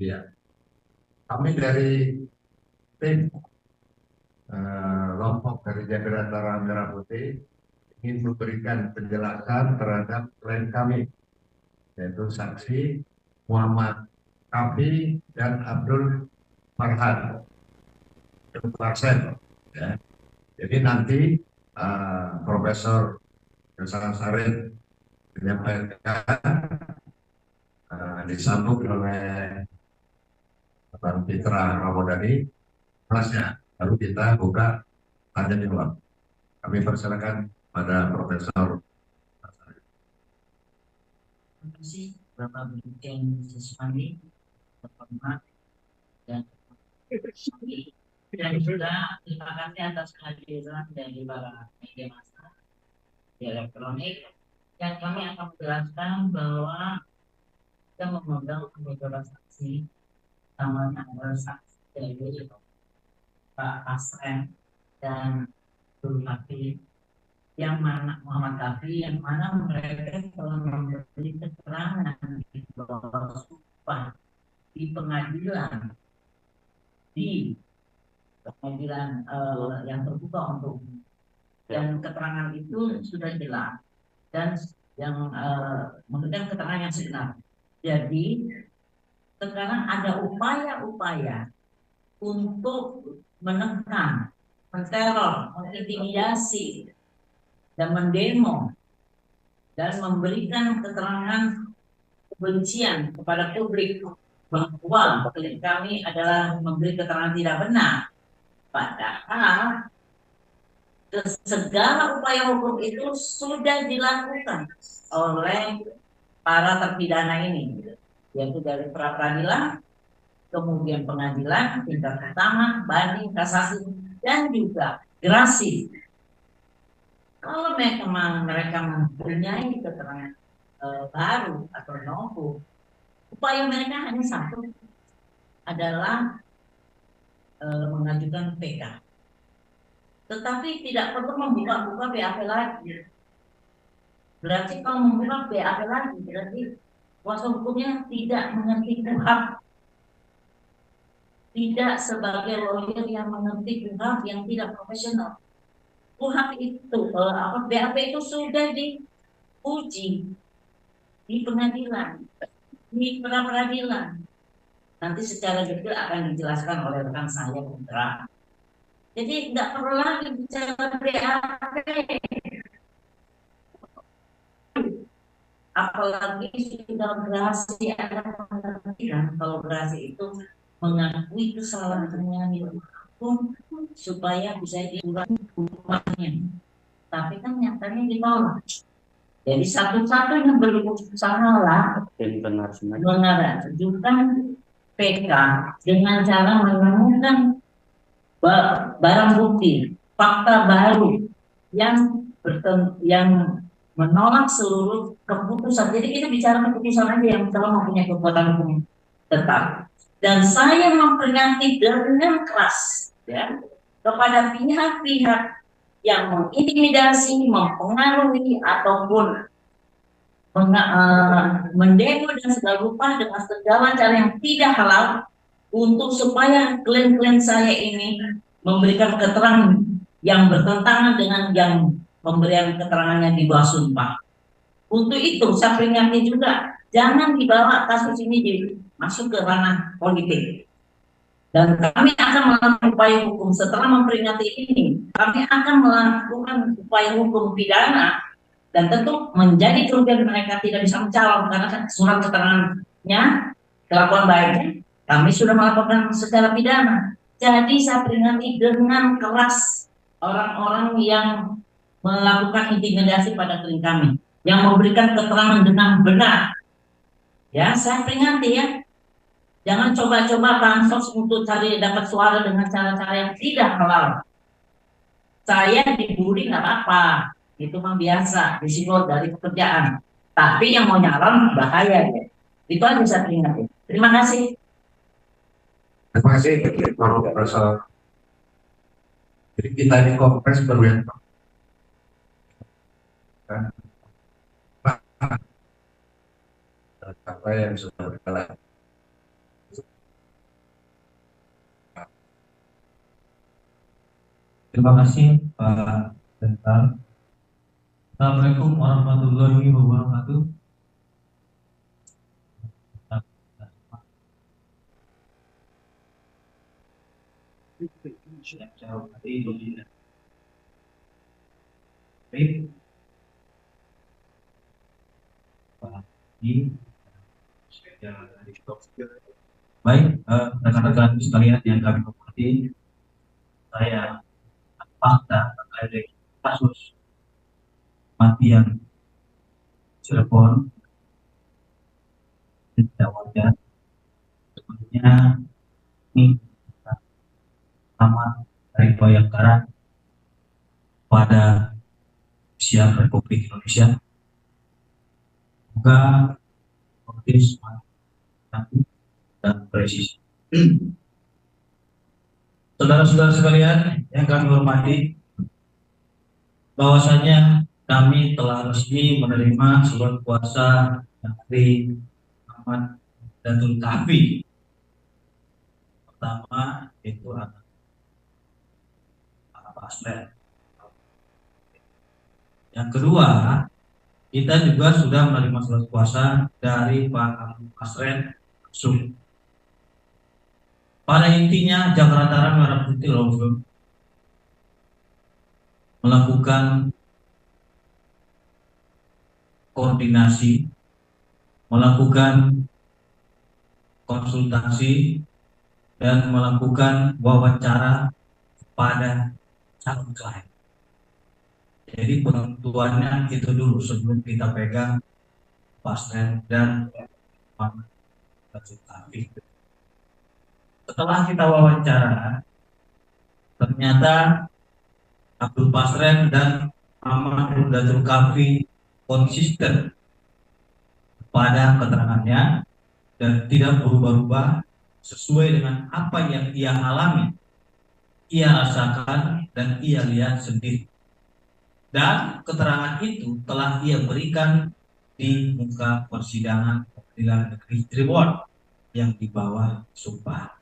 Ya, kami dari tim Lombok dari Jabatan Terang Merah Putih ingin memberikan penjelasan terhadap klien kami, yaitu saksi Muhammad Kafi dan Abdul Farhan Farsen. Ya. Jadi nanti Profesor Hasan Sarin menyampaikan, disambung oleh Bang Fitra Ramadhani kelasnya. Lalu kita buka tanya jawab. Kami persilakan pada Profesor. Terima kasih Bapak Brigjen Siswandi, terhormat dan juga terima kasih atas kehadiran dari para media massa di elektronik yang kami akan menjelaskan bahwa kita mengundang beberapa saksi, namanya adalah saksi dari Pak Asren dan Bung Kafi, yang mana Muhammad Kafi, yang mana mereka telah memberi keterangan di bawah sumpah di pengadilan yang terbuka untuk umum. Dan keterangan itu sudah jelas dan yang memberikan keterangan yang sebenar. Jadi sekarang ada upaya-upaya untuk menekan, menteror, mengintimidasi, dan mendemo dan memberikan keterangan kebencian kepada publik bahwa kami adalah memberi keterangan tidak benar. Padahal segala upaya hukum itu sudah dilakukan oleh para terpidana ini, yaitu dari pra peradilan, kemudian pengadilan tingkat pertama, banding, kasasi, dan juga gerasi. Kalau mereka mempunyai keterangan baru atau novo, upaya mereka hanya satu, adalah mengajukan PK. Tetapi tidak perlu membuka-buka BAP lagi. Berarti kalau membuka BAP lagi, berarti kuasa hukumnya tidak mengerti KUHP. Tidak sebagai lawyer yang mengerti KUHP yang tidak profesional. KUHP itu, BAP itu sudah diuji di pengadilan, di pra peradilan. Nanti secara detail akan dijelaskan oleh rekan saya Putra. Jadi tidak perlu lagi bicara BAP. Apalagi sudah gerasi akan mengertikan kalau gerasi itu mengakui kesalahannya di hukum supaya bisa dikurangi hukumannya. Tapi kan nyatanya ditolak. Jadi satu-satunya berusaha mengajukan PK dengan cara menemukan barang bukti, fakta baru yang menolak seluruh keputusan. Jadi kita bicara keputusan aja yang telah mempunyai kekuatan hukum tetap. Dan saya memperingati dengan keras ya, kepada pihak-pihak yang mengintimidasi, mempengaruhi ataupun mendemo dan segala rupa dengan segala cara yang tidak halal untuk supaya klien-klien saya ini memberikan keterangan yang bertentangan dengan yang pemberian keterangannya di bawah sumpah. Untuk itu saya peringati juga, jangan dibawa kasus ini masuk ke ranah politik. Dan kami akan melakukan upaya hukum setelah memperingati ini. Kami akan melakukan upaya hukum pidana dan tentu menjadi kerugian mereka tidak bisa mencalon karena surat keterangannya, kelakuan baiknya kami sudah melakukan secara pidana. Jadi saya peringati dengan keras orang-orang yang melakukan intimidasi pada klien kami, yang memberikan keterangan dengan benar. Ya, saya peringati ya. Jangan coba-coba bansos untuk cari dapat suara dengan cara-cara yang tidak halal. Saya dibully nggak apa-apa, itu mah biasa, risiko dari pekerjaan. Tapi yang mau nyalon bahaya ya. Itu aja saya peringati. Terima kasih. Terima kasih, Profesor. Jadi kita ini kompres baru ya. apa yang sudah berjalan. Terima kasih Pak Jenderal. Assalamualaikum warahmatullahi wabarakatuh. Saya hormati baik, rekan-rekan sekalian yang kami hormati, saya fakta terkait kasus kematian Cirebon tidak wajar. Sebenarnya ini amat dari Bayangkara pada Siap Republik Indonesia. Semoga optimis dan presisi. Saudara-saudara sekalian yang kami hormati, bahwasanya kami telah resmi menerima surat kuasa dari Ahmad Datul Kahfi. Pertama itu anak Pak Aslen. Yang kedua, kita juga sudah menerima surat kuasa dari Pak Asren Sum. Pada intinya Jakarta Merah Putih Langsung melakukan koordinasi, melakukan konsultasi, dan melakukan wawancara pada calon klien. Jadi penentuannya itu dulu sebelum kita pegang pasien dan konsultasi. Setelah kita wawancara, ternyata Abdul Pasren dan Ahmad Datul Kahfi konsisten pada keterangannya dan tidak berubah-ubah sesuai dengan apa yang ia alami, ia rasakan, dan ia lihat sendiri. Dan keterangan itu telah ia berikan di muka persidangan Pengadilan Negeri Cirebon yang di bawah sumpah.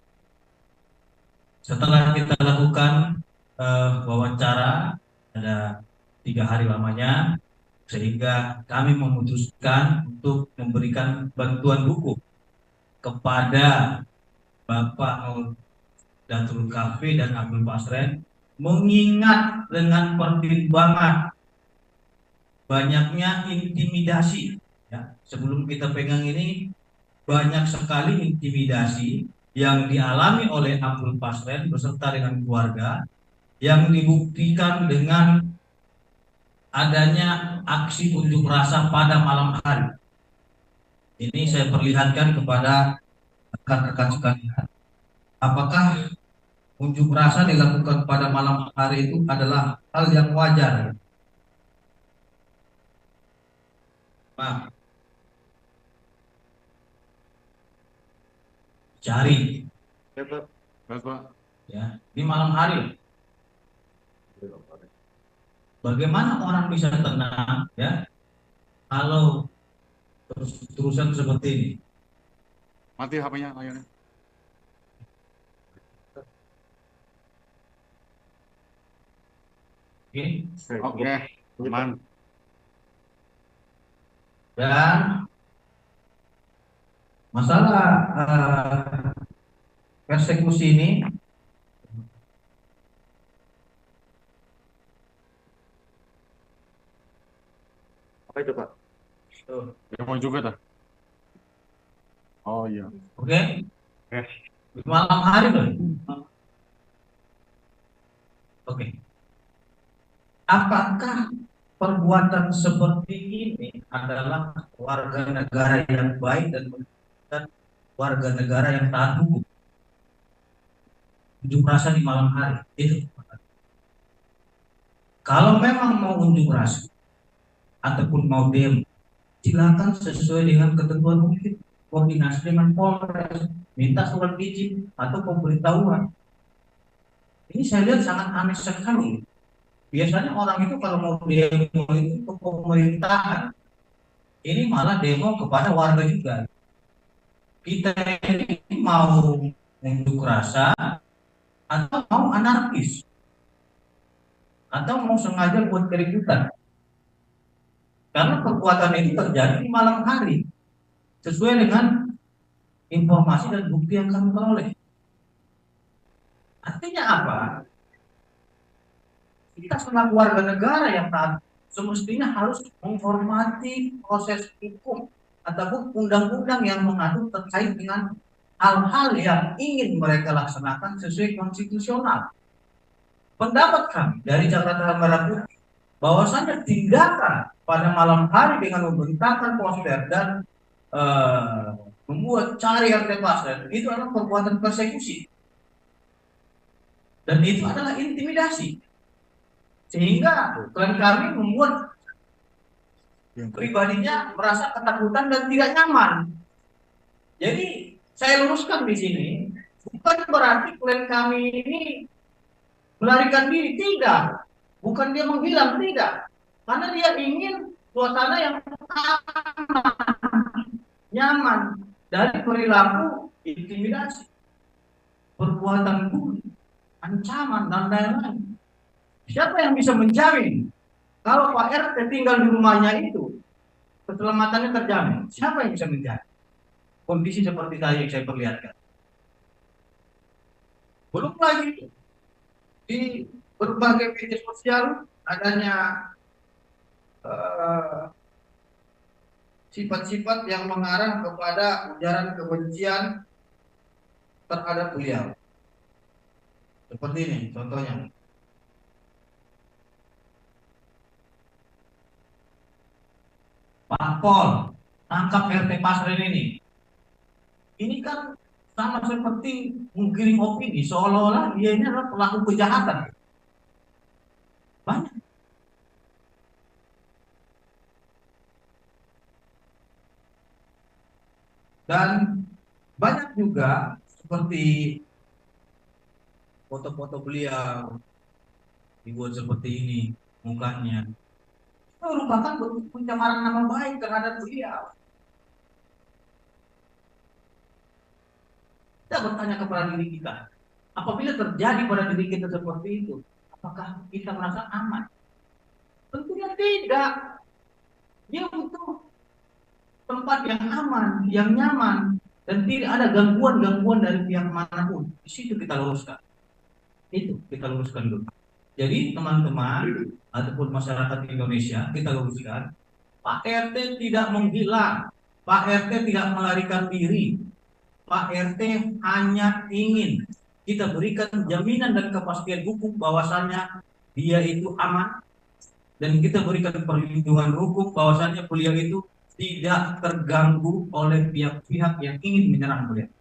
Setelah kita lakukan wawancara, ada 3 hari lamanya, sehingga kami memutuskan untuk memberikan bantuan hukum kepada Bapak Datul Kahfi dan Abdul Pasren, mengingat dengan pertimbangan banyaknya intimidasi. Ya, sebelum kita pegang ini, banyak sekali intimidasi yang dialami oleh Abdul Pasren beserta dengan keluarga, yang dibuktikan dengan adanya aksi unjuk rasa pada malam hari. Ini saya perlihatkan kepada rekan-rekan sekalian. Apakah unjuk rasa dilakukan pada malam hari itu adalah hal yang wajar? Pak, cari. Ya, di malam hari. Bagaimana orang bisa tenang, ya, kalau terus-terusan seperti ini? Mati HP-nya, ayo. Oke, aman. Dan masalah persekusi ini Apa itu, Pak? Demo juga dah. Oh iya. oke? Di malam hari loh. Oke. Apakah perbuatan seperti ini adalah warga negara yang baik dan warga negara yang taat hukum? Unjuk rasa di malam hari itu. Kalau memang mau unjuk rasa ataupun mau demo, silakan sesuai dengan ketentuan hukum, koordinasi dengan Polres, minta surat izin atau pemberitahuan. Ini saya lihat sangat aneh sekali. Biasanya orang itu kalau mau demo itu ke pemerintahan, ini malah demo kepada warga juga. Kita ini mau unjuk rasa atau mau anarkis atau mau sengaja buat keributan. Karena perbuatan itu terjadi di malam hari sesuai dengan informasi dan bukti yang kami peroleh. Artinya apa? Kita selaku warga negara yang taat semestinya harus menghormati proses hukum ataupun undang-undang yang mengatur terkait dengan hal-hal yang ingin mereka laksanakan sesuai konstitusional. Pendapat kami dari Jakarta Merah Putih bahwasanya tindakan pada malam hari dengan membentangkan poster dan membuat cari RT Pasren itu adalah perbuatan persekusi dan itu adalah intimidasi, sehingga klien kami membuat pribadinya merasa ketakutan dan tidak nyaman. Jadi saya luruskan di sini, bukan berarti klien kami ini melarikan diri, tidak. Bukan dia menghilang, tidak. Karena dia ingin suasana yang aman, nyaman dari perilaku intimidasi, perbuatan bully, ancaman, dan lain-lain. Siapa yang bisa menjamin kalau Pak RT tinggal di rumahnya itu keselamatannya terjamin? Siapa yang bisa menjamin? Kondisi seperti tadi yang saya perlihatkan. Belum lagi di berbagai media sosial adanya sifat-sifat yang mengarah kepada ujaran kebencian terhadap beliau. Seperti ini contohnya. Pak Pol, tangkap RT Pasren ini. Ini kan sama seperti menggiring opini, seolah-olah dia ini adalah pelaku kejahatan. Banyak. Dan banyak juga seperti foto-foto beliau dibuat seperti ini mukanya. Itu merupakan bentuk pencemaran nama baik terhadap beliau. Kita bertanya kepada diri kita, apabila terjadi pada diri kita seperti itu, apakah kita merasa aman? Tentunya tidak. Dia butuh tempat yang aman, yang nyaman, dan tidak ada gangguan-gangguan dari pihak manapun. Di situ kita luruskan. Itu kita luruskan dulu. Jadi teman-teman ataupun masyarakat Indonesia, kita luruskan, Pak RT tidak menghilang, Pak RT tidak melarikan diri. Pak RT hanya ingin kita berikan jaminan dan kepastian hukum bahwasannya dia itu aman dan kita berikan perlindungan hukum bahwasannya beliau itu tidak terganggu oleh pihak-pihak yang ingin menyerang beliau.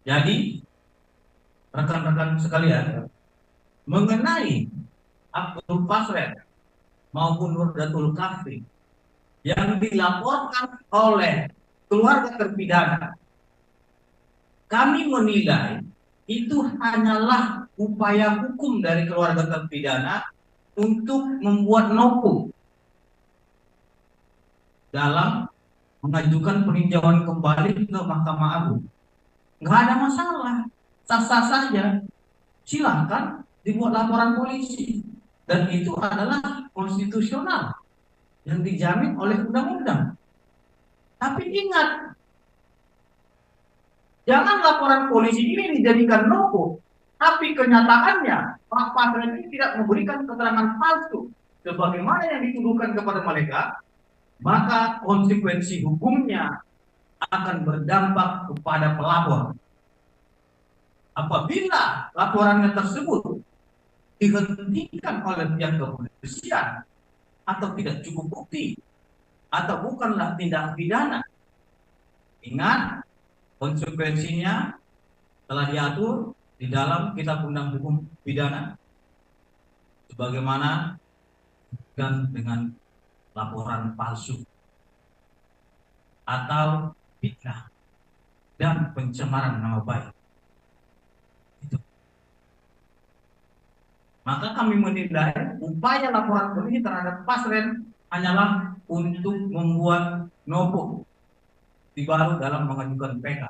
Jadi rekan-rekan sekalian, mengenai Abdul Pasren maupun Nurdatul Kafi yang dilaporkan oleh keluarga terpidana, kami menilai itu hanyalah upaya hukum dari keluarga terpidana untuk membuat nopo dalam mengajukan peninjauan kembali ke Mahkamah Agung. Nggak ada masalah, sah-sah saja. Silahkan dibuat laporan polisi, dan itu adalah konstitusional yang dijamin oleh undang-undang. Tapi ingat, jangan laporan polisi ini dijadikan nopo, tapi kenyataannya Pak Pasren ini tidak memberikan keterangan palsu sebagaimana yang dituduhkan kepada mereka, maka konsekuensi hukumnya akan berdampak kepada pelapor. Apabila laporannya tersebut dihentikan oleh pihak kepolisian atau tidak cukup bukti atau bukanlah tindak pidana, ingat konsekuensinya telah diatur di dalam Kitab Undang Hukum Pidana sebagaimana dengan laporan palsu atau fitnah dan pencemaran nama baik. Itu. Maka kami menilai upaya laporan polisi terhadap Pasren hanyalah untuk membuat nopo baru dalam mengajukan PK.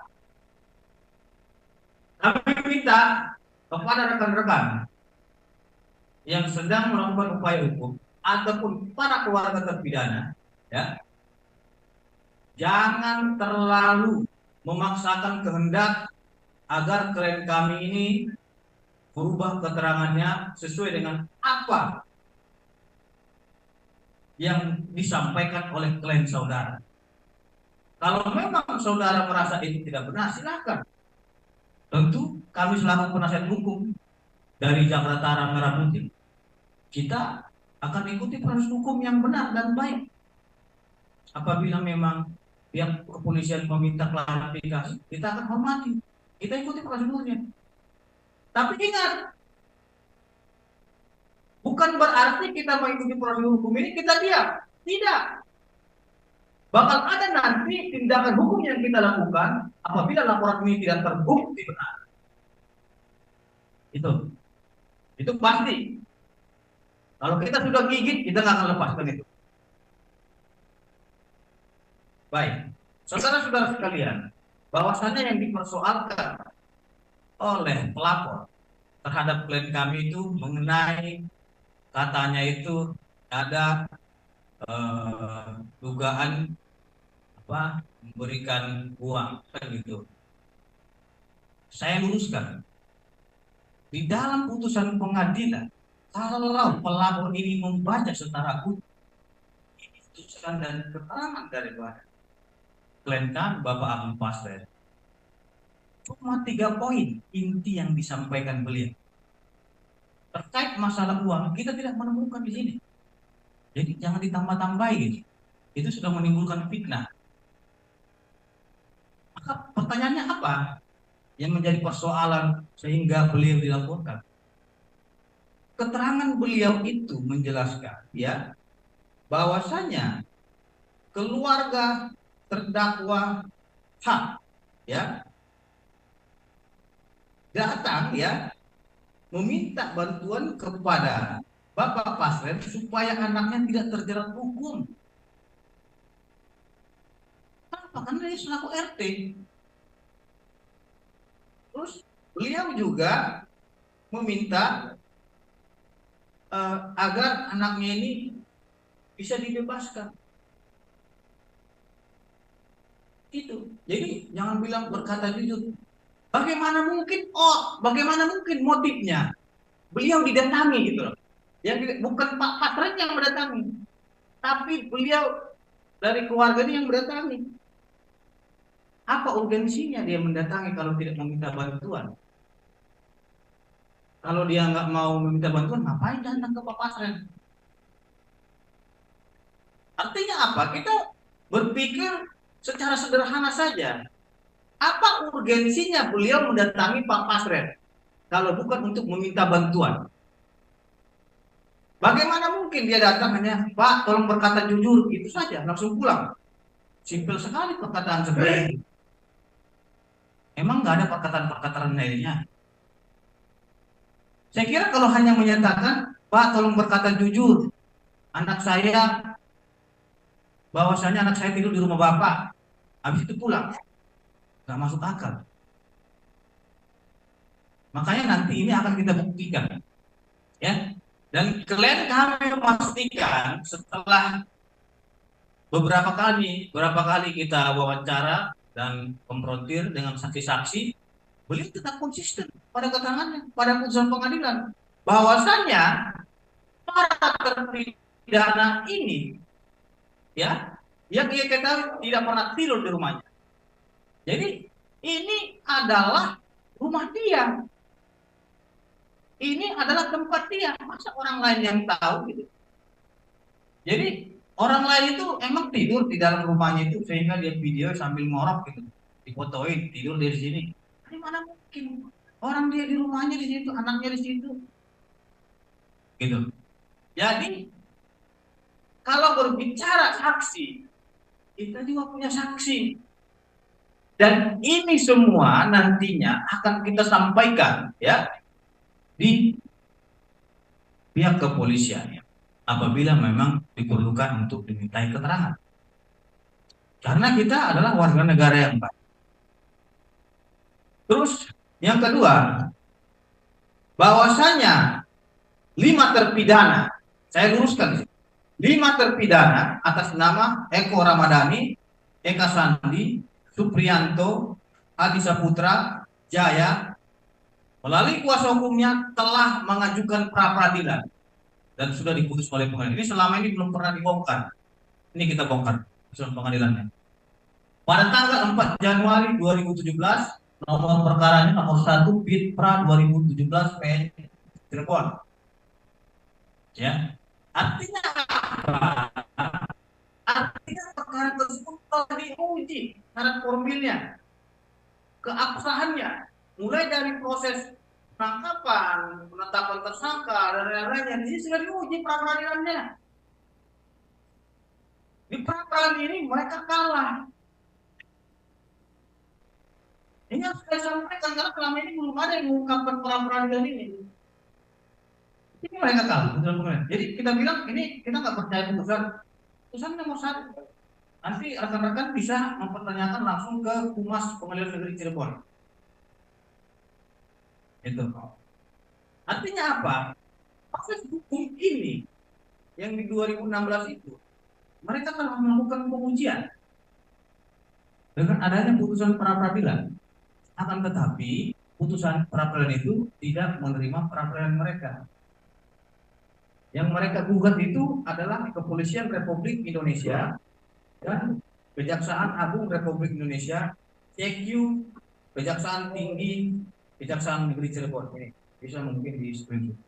Kami minta kepada rekan-rekan yang sedang melakukan upaya hukum ataupun para keluarga terpidana, ya, jangan terlalu memaksakan kehendak agar klien kami ini berubah keterangannya sesuai dengan apa yang disampaikan oleh klien saudara. Kalau memang saudara merasa itu tidak benar, silakan. Tentu kami selaku penasihat hukum dari Jakarta Utara Merah Putih, kita akan ikuti proses hukum yang benar dan baik. Apabila memang pihak kepolisian meminta klarifikasi, kita akan hormati. Kita ikuti prosedurnya. Tapi ingat, bukan berarti kita mengikuti prosedur hukum ini kita diam. Tidak. Bakal ada nanti tindakan hukum yang kita lakukan apabila laporan ini tidak terbukti benar. Itu pasti. Kalau kita sudah gigit, kita nggak akan lepaskan itu. Baik, saudara-saudara sekalian, bahwasannya yang dipersoalkan oleh pelapor terhadap klien kami itu mengenai katanya itu ada dugaan memberikan uang kan gitu. Saya luruskan, di dalam putusan pengadilan, kalau pelapor ini membaca secara utuh putusan dan keterangan daripada klien kami Bapak Agung Pasren, cuma 3 poin inti yang disampaikan beliau terkait masalah uang. Kita tidak menemukan di sini, jadi jangan ditambah-tambahi gitu. Itu sudah menimbulkan fitnah. Maka pertanyaannya apa yang menjadi persoalan sehingga beliau dilaporkan? Keterangan beliau itu menjelaskan, ya, bahwasanya keluarga terdakwa H, ya, datang, ya, meminta bantuan kepada Bapak Pasren supaya anaknya tidak terjerat hukum. Kenapa? Karena dia selaku RT. Terus beliau juga meminta agar anaknya ini bisa dibebaskan. Itu. Jadi jangan bilang berkata jujur. Bagaimana mungkin motifnya? Beliau didatangi gitu loh. Yang bukan Pak Pasren yang mendatangi, tapi beliau dari keluarga ini yang mendatangi. Apa urgensinya dia mendatangi kalau tidak meminta bantuan? Kalau dia nggak mau meminta bantuan, ngapain datang ke Pak Pasren? Artinya apa? Kita berpikir secara sederhana saja. Apa urgensinya beliau mendatangi Pak Pasren kalau bukan untuk meminta bantuan? Bagaimana mungkin dia datang hanya, Pak, tolong berkata jujur, itu saja, langsung pulang. Simpel sekali perkataan seperti itu. Emang nggak ada perkataan-perkataan lainnya? Saya kira kalau hanya menyatakan, Pak, tolong berkata jujur, anak saya, bahwasanya anak saya tidur di rumah Bapak, habis itu pulang, nggak masuk akal. Makanya nanti ini akan kita buktikan, ya. Dan klien kami memastikan setelah beberapa kali kita wawancara dan konfrontir dengan saksi-saksi, beliau tetap konsisten pada keterangannya, pada putusan pengadilan, bahwasannya para terpidana ini, ya, yang dia ketahui tidak pernah tidur di rumahnya. Jadi ini adalah rumah dia. Ini adalah tempat dia. Masa orang lain yang tahu gitu? Jadi orang lain itu emang tidur di dalam rumahnya itu sehingga dia video sambil ngorok gitu, difotoin tidur dari sini. Ini mana mungkin? Orang dia di rumahnya di situ, anaknya di situ, gitu. Jadi kalau berbicara saksi, kita juga punya saksi. Dan ini semua nantinya akan kita sampaikan, ya, di pihak kepolisian. apabila memang diperlukan untuk dimintai keterangan. Karena kita adalah warga negara yang baik. Terus yang kedua, bahwasanya 5 terpidana, saya luruskan, 5 terpidana atas nama Eko Ramadhani, Eka Sandi, Supriyanto, Adi Saputra, Jaya, melalui kuasa hukumnya telah mengajukan pra peradilan dan sudah diputus oleh pengadilan. Ini selama ini belum pernah dibongkar. Ini kita bongkar putusan pengadilannya. Pada tanggal 4 Januari 2017, nomor perkaranya nomor 1 Bidpra 2017 PN Cirebon. Ya. Artinya apa? Artinya perkara tersebut telah diuji syarat formilnya, keabsahannya, mulai dari proses penangkapan, penetapan tersangka dan lain-lainnya. Ini sudah diuji pra peradilannya. Di pra peradilan ini mereka kalah. Ini harus saya sampaikan karena selama ini belum ada yang mengungkapkan pra peradilan ini. Ini mereka kalah. Jadi kita bilang ini kita nggak percaya putusan nomor 1. Nanti rekan-rekan bisa mempertanyakan langsung ke Humas Pengadilan Negeri Cirebon. Itu. Artinya apa? Proses hukum ini yang di 2016 itu mereka telah melakukan pengujian dengan adanya putusan pra peradilan. Akan tetapi putusan pra peradilan itu tidak menerima pra peradilan mereka. Yang mereka gugat itu adalah Kepolisian Republik Indonesia dan Kejaksaan Agung Republik Indonesia, CQ, Kejaksaan Tinggi, Kejaksaan Negeri Cirebon. Ini bisa mungkin di screenshot.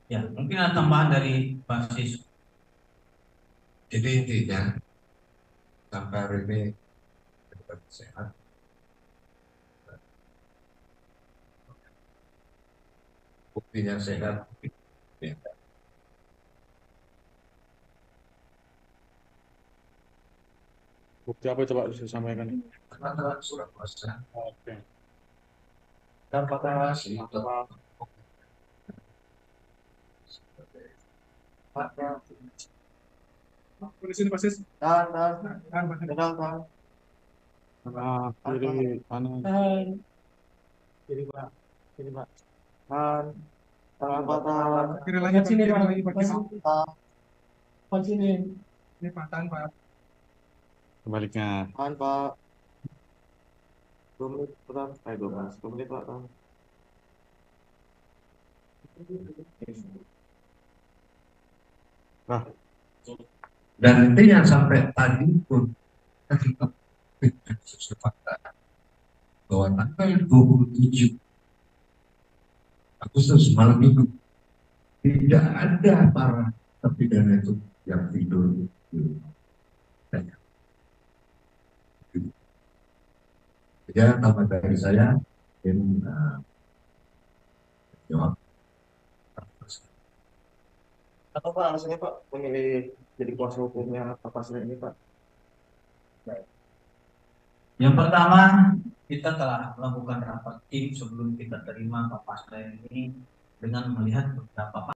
Ya, mungkin ada tambahan dari basis. Jadi intinya sampai hari ini kita sehat. Buktinya sehat. Ya. Bukti apa coba bisa sampaikan? Karena surat kuasa. Oke. Dan pada si Di sini Pak Sis. Kiri kanan. Kiri Pak. Kiri Pak. Kiri lagi sini Pak. Lagi Pak. Sini. Ini Pak Tan Pak. Sebaliknya. Pak. 2 menit, Pak. 2 menit, Pak. Nah. Dan intinya sampai tadi pun kita fakta bahwa tanggal 27 Agustus malam minggu tidak ada para terpidana itu yang tidur di rumah. Ya, tambah dari saya ingin jawab. Atau Pak, alasannya Pak memilih jadi kuasa hukumnya Pak Pasren ini Pak? Yang pertama, kita telah melakukan rapat tim sebelum kita terima Pak Pasren ini dengan melihat beberapa